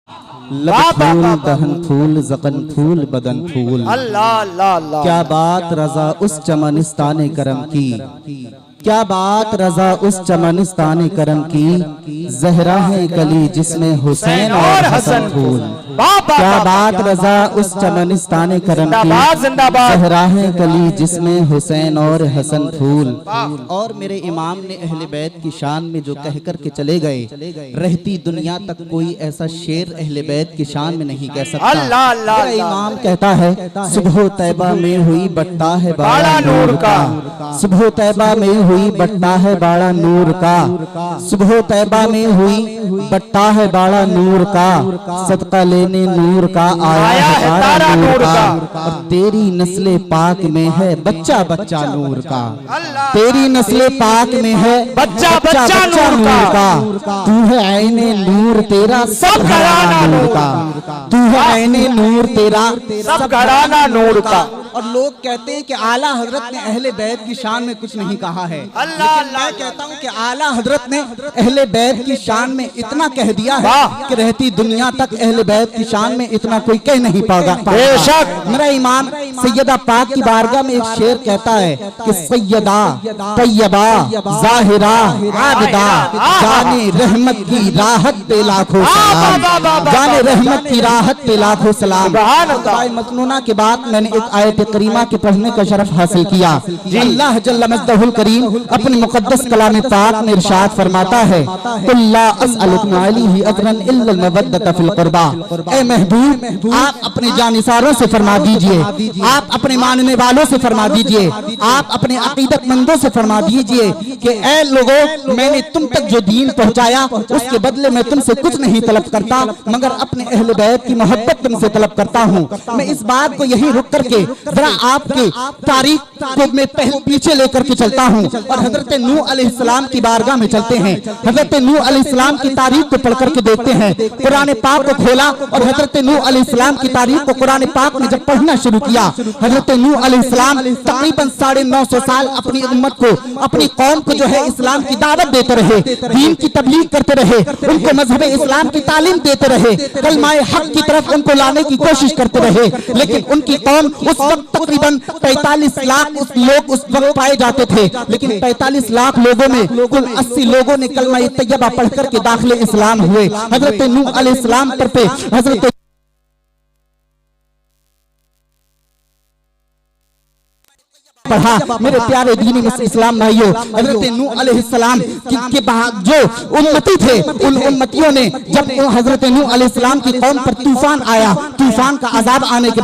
لب پھول دہن پھول زقن پھول بدن پھول، اللہ اللہ اللہ، کیا بات رضا اس چمنستان کرم کی، کیا بات رضا اس چمنستان کرم کی، زہرا ہے کلی جس میں حسین اور حسن پھول، کیا بات رضا اس چمنستان کرم کی، زہرا ہے کلی جس میں حسین اور حسن پھول۔ اور میرے امام نے اہل بیت کی شان میں جو کہہ کر کے چلے گئے، رہتی دنیا تک کوئی ایسا شعر اہل بیت کی شان میں نہیں کہہ سکتا۔ میرا امام کہتا ہے صبح طیبہ میں ہوئی بٹتا ہے باڑا نور کا، صبح طیبہ میں ہوئی بٹتا ہے باڑا نور کا، صبح طیبہ میں ہوئی بٹتا ہے باڑا نور کا، صدقہ لینے نور کا آیا ہے باڑا نور کا، اور تیری نسل پاک میں ہے بچہ بچہ نور کا، تیری نسل پاک میں ہے بچہ بچہ نور کا، تو ہے عین نور تیرا سب گھرانہ نور کا، تو ہے عین نور تیرا سب گھرانہ نور کا۔ اور لوگ کہتے ہیں کہ اعلیٰ حضرت نے اہل بیت کی شان میں کچھ نہیں کہا ہے، لیکن میں کہتا ہوں کہ اعلیٰ حضرت نے اہل بیت کی شان میں اتنا کہہ دیا ہے کہ رہتی دنیا تک اہل بیت کی شان میں اتنا کوئی کہہ نہیں پاگا۔ میرا امام سیدہ پاک کی بارگاہ میں ایک شعر کہتا ہے کہ سیدہ طیبہ ظاہرہ عابدہ جان رحمت کی راحت پہ لاکھوں سلام، جان رحمت کی راحت پہ لاکھوں سلام۔ مکنونہ کے بعد میں نے ایک آیت کریمہ کے پڑھنے کا شرف حاصل کیا۔ اللہ جل مجدہ الکریم اپنے مقدس کلام پاک میں ارشاد فرماتا ہے قُلْ لَا أَسْأَلُكُمْ عَلَيْهِ أَجْرًا إِلَّا الْمَوَدَّةَ فِي الْقُرْبَى، اے محبوب آپ اپنے جانثاروں سے فرما دیجئے، آپ اپنے ماننے والوں سے فرما دیجئے، آپ اپنے عقیدت مندوں سے فرما دیجئے کہ اے لوگوں میں نے تم تک جو دین پہنچایا اس کے بدلے میں تم سے کچھ نہیں طلب کرتا مگر اپنے اہل بیت کی محبت تم سے طلب کرتا ہوں۔ میں اس بات کو یہی رک کر کے ذرا آپ کے تاریخ کو میں پیچھے لے کر کے چلتا ہوں اور حضرت نوح علیہ السلام کی بارگاہ میں چلتے ہیں۔ حضرت نوح علیہ السلام کی تاریخ کو پڑھ کر کے دیکھتے ہیں، قرآن پاک کو کھولا اور حضرت نوح علیہ السلام کی تاریخ کو قرآن پاک نے جب پڑھنا شروع کیا، حضرت نوح علیہ السلام تقریباً 950 سال اپنی امت کو، اپنی قوم کو جو ہے اسلام کی دعوت دیتے رہے، دین کی تبلیغ کرتے رہے، ان کو مذہب اسلام کی تعلیم دیتے رہے، کلمہ حق کی طرف ان کو لانے کی کوشش کرتے رہے، لیکن ان کی قوم اس وقت تقریباً 45 لاکھ لوگ اس وقت پائے جاتے تھے، لیکن 45 لاکھ لوگوں میں کل 80 لوگوں نے کلمہ طیبہ پڑھ کر کے داخل اسلام ہوئے۔ حضرت نوح علیہ السلام پر پہ حضرت پڑھا۔ میرے پیارے دینی اسلام بھائیوں، حضرت نوح علیہ السلام کے بعد جو امتی تھے ان امتیوں نے جب حضرت نوح علیہ السلام کی قوم پر طوفان آیا، طوفان کا عذاب آنے کے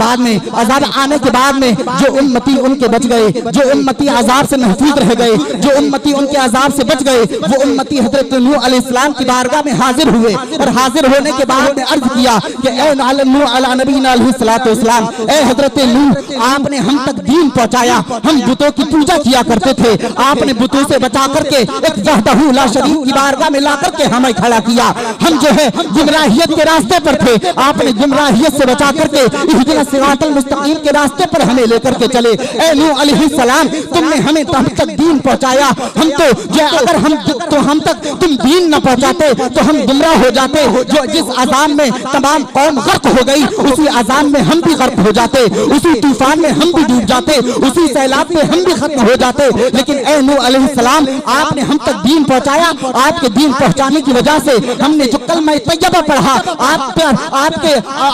بعد میں جو امتی ان کے بچ گئے، جو امتی عذاب سے محفوظ رہ گئے، جو امتی ان کے عذاب سے بچ گئے، وہ امتی حضرت نوح علیہ السلام کی بارگاہ میں حاضر ہوئے اور حاضر ہونے کے بعد میں عرض کیا کہ اے نوح علی نبینا علیہ السلام، اے حضرت نوح آپ نے ہم تک دین پہنچایا، ہم بتوں کی پوجا کیا کرتے تھے، آپ نے بتوں سے بچا کر کے ایک وحدہ لا شریک کی بارگاہ میں لا کر کے ہمیں کھڑا کیا، ہم جو ہے گمراہیت کے راستے پر تھے، آپ نے گمراہیت سے بچا کر کے اہدنا الصراط المستقیم کے راستے پر ہمیں لے کر کے چلے۔ اے نوح علیہ السلام تم نے ہمیں ہم تک دین پہنچایا، ہم تو جو اگر ہم تک تم دین نہ پہنچاتے تو ہم گمراہ ہو جاتے، جو جس عذاب میں تمام قوم غرق ہو گئی اسی عذاب میں ہم بھی غرق ہو جاتے، اسی طوفان میں ہم بھی ڈوب جاتے، اسی سیلاب میں ہم بھی ختم ہو جاتے، لیکن اے نوح علیہ السلام آپ نے ہم تک دین پہنچایا، آپ کے دین پہنچانے کی وجہ سے ہم نے جو کلمہ طیبہ پڑھا،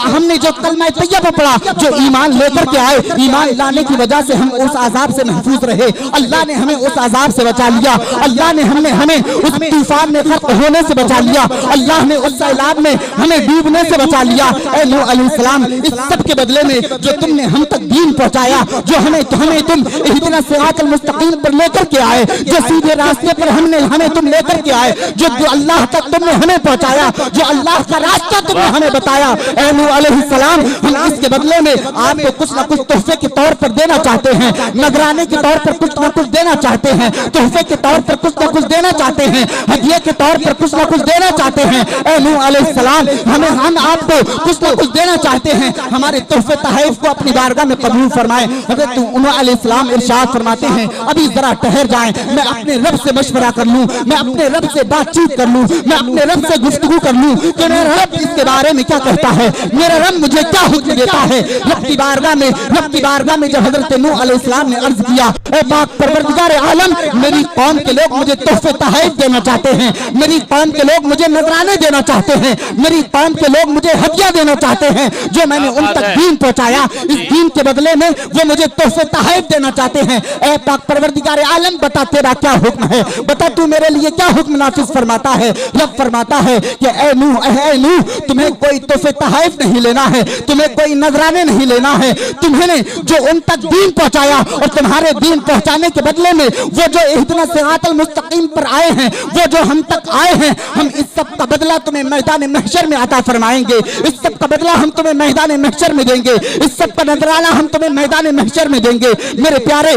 ہم نے جو کلمہ طیبہ پڑھا، جو ایمان لے کر کے آئے، ایمان لانے کی وجہ سے ہم اس عذاب سے محفوظ رہے، اللہ نے ہمیں اس عذاب سے بچا لیا، اللہ نے ہمیں اس طوفان میں غرق ہونے سے بچا لیا، اللہ نے اس سیلاب میں ہمیں ڈوبنے سے بچا لیا۔ اے نوح علیہ السلام اس سب کے بدلے میں جو تم نے ہم تک دین پہنچایا، جو ہمیں تم اہدنا الصراط المستقیم پر لے کر کے آئے، جو سیدھے راستے پر ہمیں تم لے کر کے آئے، جو اللہ تک تم نے ہمیں پہنچایا، جو اللہ کا راستہ تم نے ہمیں بتایا، اے نوح علیہ السلام ہم اس کے بدلے میں آپ کو کچھ نہ کچھ تحفے کے طور پر دینا چاہتے ہیں، نذرانے کے طور پر کچھ نہ کچھ دینا چاہتے ہیں، تحفے کے طور پر کچھ نہ کچھ دینا چاہتے ہیں، ہدیے کے طور پر کچھ نہ کچھ دینا چاہتے ہیں۔ اے نوح علیہ السلام ہم آپ کو کچھ نہ کچھ دینا چاہتے ہیں، ہمارے تحفے تحائف کو اپنی بارگاہ میں قبول فرمائے۔ حضرت نوح علیہ السلام السلام ارشاد فرماتے ہیں ابھی ذرا ٹھہر جائیں، میں اپنے رب سے مشورہ کر لوں، میں اپنے رب سے بات چیت کر لوں، میں اپنے رب سے گفتگو کر لوں کہ میرا رب اس کے بارے میں کیا کہتا ہے، میرا رب مجھے کیا حکم دیتا ہے۔ رب کی بارگاہ میں جب حضرت نوح علیہ السلام نے عرض کیا اے پاک پروردگار عالم، میری قوم کے لوگ مجھے تحفے تحائف دینا چاہتے ہیں، میری قوم کے لوگ مجھے نذرانے دینا چاہتے ہیں، میری قوم کے لوگ مجھے ہدیہ دینا چاہتے ہیں، جو میں نے ان تک دین پہنچایا اس دین کے بدلے میں وہ مجھے تحفے تحائف دینا چاہتے ہیں۔ اے پاک پروردگار عالم بتا تیرا کیا حکم ہے، بتا تو میرے لیے کیا حکم نافذ فرماتا ہے۔ رب فرماتا ہے کہ اے نوح تمہیں کوئی تحفے تحائف نہیں لینا ہے، تمہیں کوئی نذرانے نہیں لینا ہے، تمہیں نے جو ان تک دین پہنچایا اور تمہارے دین پہنچانے کے بدلے میں وہ جو اہدنا صراط المستقیم پر آئے ہیں، وہ جو ہم تک آئے ہیں، ہم اس سب کا بدلہ تمہیں میدان محشر میں عطا فرمائیں گے، اس سب کا بدلہ ہم تمہیں میدان محشر میں دیں گے، اس سب کا نذرانہ ہم تمہیں میدان محشر میں دیں گے۔ میرے پیارے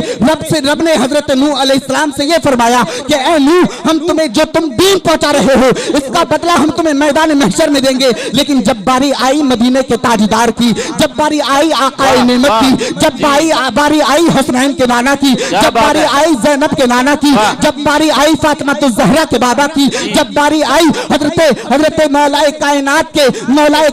رب نے حضرت نوح علیہ السلام سے یہ فرمایا کہ اے نوح ہم تمہیں جو تم دین پہنچا رہے ہو اس کا بدلہ ہم تمہیں میدان محشر میں دیں گے۔ لیکن جب باری آئی مدینے کے تاجدار کی، جب باری آئی آقا نعمت کی، جب باری آئی حسنین کے نانا کی، جب باری آئی زینب کے نانا کی، جب باری آئی فاطمہ الزہرا کے بابا کی، جب باری آئی حضرت مولا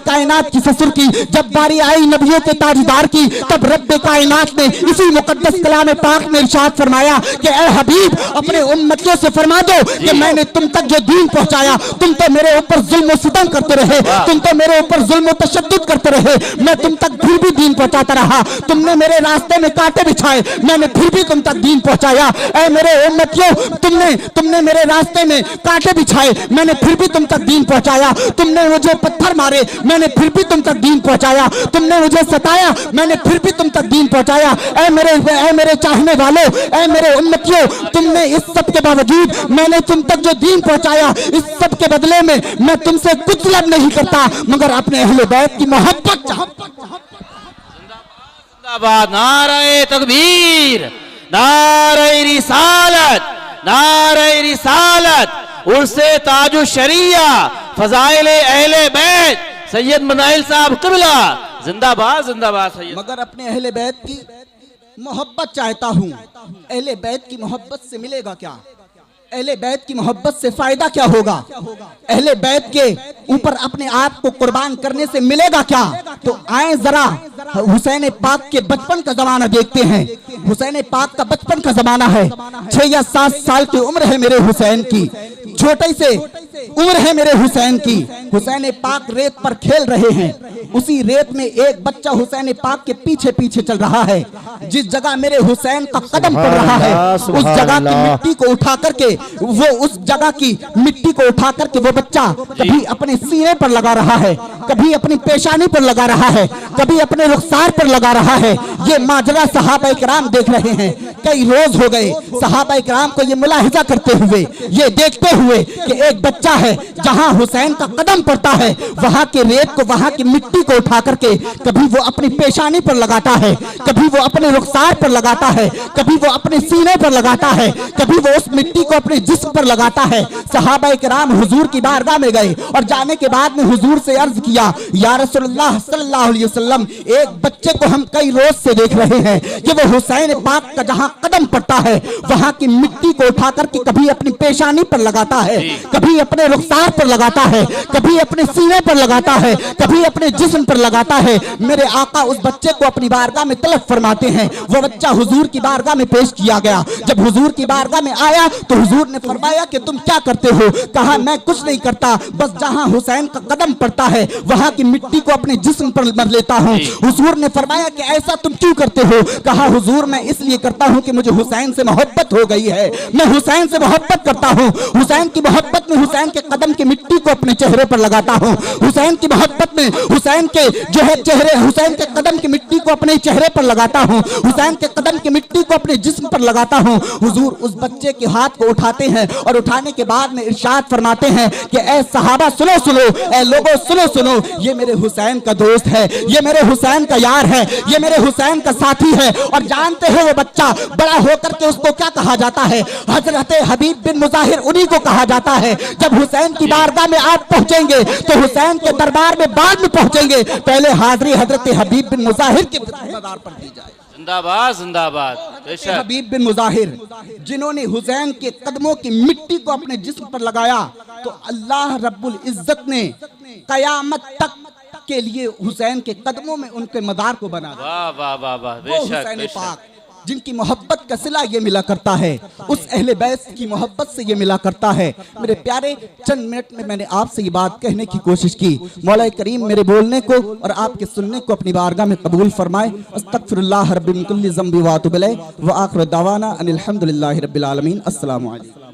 کائنات کی سسر کی، جب باری آئی نبیوں کے تاجدار کی، تب رب کائنات نے اسی مقدس کلام پاک میں ارشاد فرمایا کہ اے حبیب اپنے امتیوں سے فرما دو کہ میں نے تم تک جو دین پہنچایا تم تو میرے اوپر ظلم و ستم کرتے رہے، تم تو میرے اوپر ظلم و تشدد کرتے رہے، میں تم تک پھر بھی دین پہنچاتا رہا، تم نے میرے راستے میں کانٹے بچھائے میں نے پھر بھی تم تک دین پہنچایا۔ اے میرے امتیوں تم نے میرے راستے میں کانٹے بچھائے میں نے پھر بھی تم تک دین پہنچایا، تم نے مجھے پتھر مارے میں نے پھر بھی تم تک دین پہنچایا، تم نے مجھے ستایا میں نے پھر بھی تم تک دین پہنچایا۔ اے میرے چاہنے والوں، اے میرے امتیوں، تم نے اس سب کے باوجود میں نے تم تک جو دین پہنچایا اس سب کے بدلے میں تم سے کچھ طلب نہیں کرتا مگر اپنے اہل بیت کی محبت چاہتا۔ نعرہ تکبیر، نعرہ رسالت، نعرہ رسالت، عرس تاج الشریعہ، فضائل اہل بیت، سید منائل صاحب قبلہ، زندہ باد زندہ باد سید۔ مگر اپنے اہل بیت کی محبت چاہتا ہوں، اہل بیت کی محبت سے ملے گا کیا؟ اہل بیت کی محبت سے فائدہ کیا ہوگا؟ اہل بیت کے اوپر اپنے آپ کو قربان کرنے سے ملے گا کیا؟ تو آئیں ذرا حسین پاک کے بچپن کا زمانہ دیکھتے ہیں۔ حسین پاک کا بچپن کا زمانہ ہے، 6 یا 7 سال کی عمر ہے میرے حسین کی، چھوٹے سے عمر ہے میرے حسین کی۔ حسین پاک ریت پر کھیل رہے ہیں، اسی ریت میں ایک بچہ حسین پاک کے پیچھے پیچھے چل رہا ہے، جس جگہ میرے حسین کا قدم پڑ رہا ہے اس جگہ کی مٹی کو اٹھا کر کے وہ بچہ کبھی اپنے سینے پر لگا رہا ہے، کبھی اپنی پیشانی پر لگا رہا ہے، کبھی اپنے رخسار پر لگا رہا ہے۔ یہ ماجرا صحابہ کرام دیکھ رہے ہیں، کئی روز ہو گئے صحابہ کرام کو یہ ملاحظہ کرتے ہوئے، یہ دیکھتے ہوئے کہ ایک بچہ ہے جہاں حسین کا قدم پڑتا ہے وہاں کے ریت کو، وہاں کی مٹی کو اٹھا کر کے کبھی وہ اپنی پیشانی پر لگاتا ہے، کبھی وہ اپنے رخسار پر لگاتا ہے، کبھی وہ اپنے سینے پر لگاتا ہے، کبھی وہ اس مٹی کو اپنے جسم پر لگاتا ہے۔ صحابہ کرام حضور کی بارگاہ میں گئے اور جانے کے بعد میں حضور سے عرض کیا یا رسول اللہ صلی اللہ علیہ وسلم، ایک بچے کو ہم کئی روز سے دیکھ رہے ہیں کہ وہ حسین پاک کا جہاں قدم پڑتا ہے وہاں کی مٹی کو اٹھا کر کے کبھی اپنی پیشانی پر لگاتا ہے، کبھی اپنے رخسار پر لگاتا ہے، کبھی اپنے سینے پر لگاتا ہے، کبھی اپنے جسم پر لگاتا ہے۔ میرے آقا اس بچے کو اپنی بارگاہ میں طلب فرماتے ہیں، وہ بچہ حضور کی بارگاہ میں پیش کیا گیا۔ جب حضور کی بارگاہ میں آیا تو حضور نے فرمایا کہ تم کیا کرتے ہو؟ کہا میں کچھ نہیں کرتا، بس جہاں حسین کا قدم پڑتا ہے وہاں کی مٹی کو اپنے جسم پر مر لیتا ہوں۔ حضور نے فرمایا کہ ایسا تم کیوں کرتے ہو؟ کہا حضور میں اس لیے کرتا ہوں کہ مجھے حسین سے محبت ہو گئی ہے، میں حسین سے محبت کرتا ہوں، حسین کی محبت میں حسین کے قدم کی مٹی کو اپنے چہرے پر لگاتا ہوں، حسین کی محبت میں حسین کے جو ہے حسین کے قدم کی مٹی کو اپنے چہرے پر لگاتا ہوں، حسین کے قدم کی مٹی کو اپنے جسم پر لگاتا ہوں۔ حضور اس بچے کے ہاتھ کو اٹھاتے ہیں اور اٹھانے کے بعد میں ارشاد فرماتے ہیں کہ اے صحابہ سنو سنو، اے لوگوں سنو سنو، یہ میرے حسین کا دوست ہے، یہ میرے حسین کا یار ہے، یہ میرے حسین کا ساتھی ہے۔ اور جانتے ہو وہ بچہ بڑا ہو کر کے اس کو کیا کہا جاتا ہے؟ حضرت حبیب بن مظاہر انہی کو کہا جاتا ہے۔ جب حسین کی بارگاہ میں آپ پہنچیں گے تو حسین کے دربار میں بعد میں پہنچیں گے، پہلے حاضری حضرت حبیب بن مظاہر کے دربار پر دی جائے۔ زندہ باد زندہ باد بے شک حبیب بن مظاہر جنہوں نے حسین کے قدموں کی مٹی کو اپنے جسم پر لگایا تو اللہ رب العزت نے قیامت تک کے لیے حسین کے قدموں میں ان کے مدار کو بنا دیا۔ واہ واہ واہ واہ بے وہ شک حسین بے پاک شک جن کی محبت کا صلہ یہ ملا کرتا ہے، اس اہل بیت کی محبت سے یہ ملا کرتا ہے۔ میرے پیارے چند منٹ میں نے آپ سے یہ بات کہنے کی کوشش کی، مولا کریم میرے بولنے کو اور آپ کے سننے کو اپنی بارگاہ میں قبول فرمائے۔ استغفر اللہ رب من کل ذنب واتوب الیہ وآخر دعوانا ان الحمدللہ رب العالمین۔ السلام علیکم۔